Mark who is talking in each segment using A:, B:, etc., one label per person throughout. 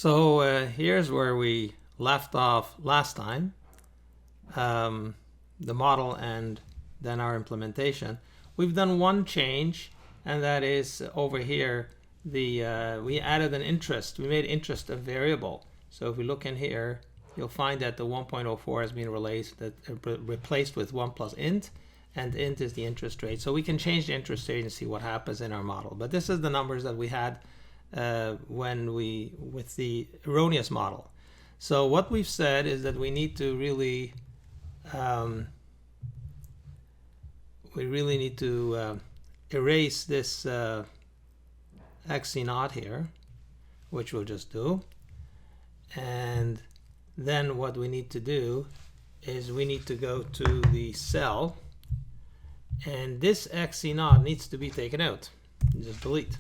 A: So here's where we left off last time, the model and then our implementation. We've done one change, and that is over here, we added an interest. We made interest a variable. So if we look in here, you'll find that the 1.04 has been replaced with 1 plus int, and int is the interest rate. So we can change the interest rate and see what happens in our model. But this is the numbers that we had with the erroneous model. So what we've said is that we need to really erase this xc naught here, which we'll just do. And then what we need to do is we need to go to the cell, and this xc naught needs to be taken out. Just delete.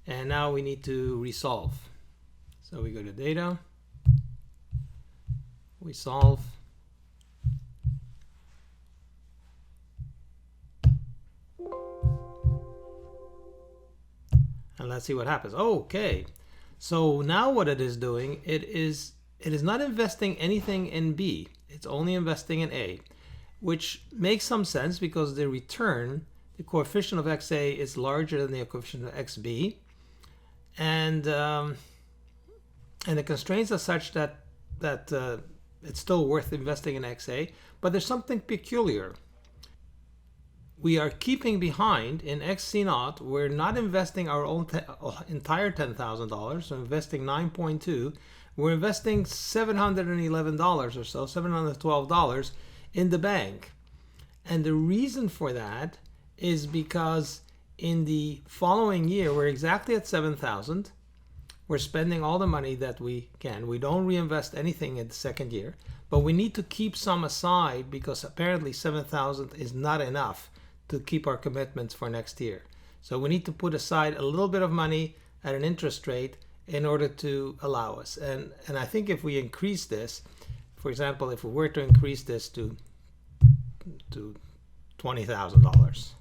A: And now we need to resolve. So we go to data, we solve, and let's see what happens. Okay, so now what it is doing, it is not investing anything in B, it's only investing in A, which makes some sense because the return, the coefficient of XA is larger than the coefficient of XB. And the constraints are such that it's still worth investing in XA, but there's something peculiar. We are keeping behind in XC naught. We're not investing our own entire $10,000, so investing 9.2. We're investing $711 or so, $712 in the bank. And the reason for that is because in the following year, we're exactly at 7,000. We're spending all the money that we can. We don't reinvest anything in the second year, but we need to keep some aside because apparently 7,000 is not enough to keep our commitments for next year. So we need to put aside a little bit of money at an interest rate in order to allow us. And I think if we increase this, for example, if we were to increase this to $20,000,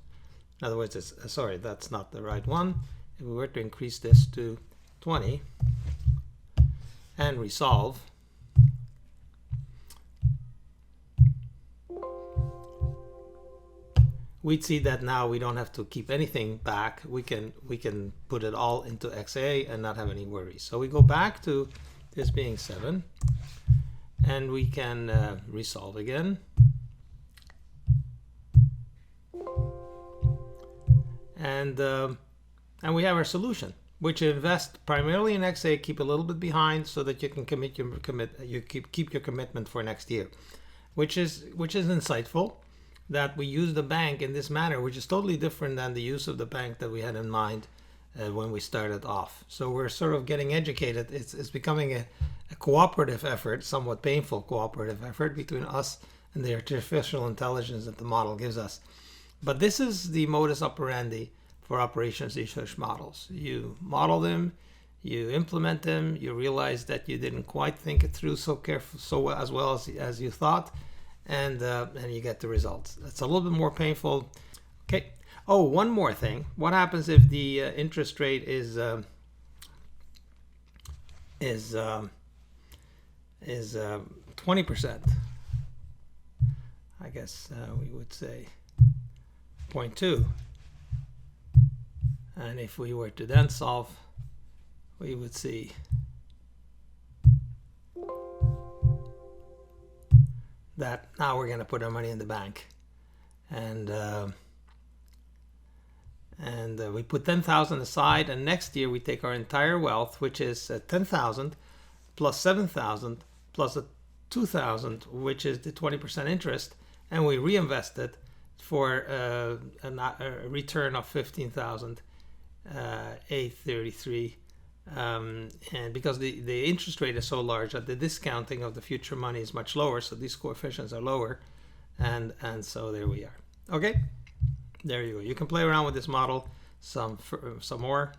A: in other words, sorry, that's not the right one. If we were to increase this to 20 and resolve, we'd see that now we don't have to keep anything back. We can put it all into XA and not have any worries. So we go back to this being 7, and we can resolve again. And we have our solution, which invest primarily in XA, keep a little bit behind so that you can keep your commitment for next year, which is insightful that we use the bank in this manner, which is totally different than the use of the bank that we had in mind when we started off. So we're sort of getting educated. It's becoming a cooperative effort, somewhat painful cooperative effort between us and the artificial intelligence that the model gives us. But this is the modus operandi for operations research models. You model them, you implement them, you realize that you didn't quite think it through so as well as you thought, and you get the results. It's a little bit more painful. Okay. Oh, one more thing. What happens if the interest rate is 20%? I guess we would say 0.2, and if we were to then solve, we would see that now we're going to put our money in the bank, and we put 10,000 aside, and next year we take our entire wealth, which is 10,000 plus 7,000 plus 2,000, which is the 20% interest, and we reinvest it for a return of 15,833, and because the interest rate is so large that the discounting of the future money is much lower, so these coefficients are lower, and so there we are. Okay, there you go. You can play around with this model some more.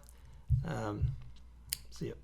A: See you.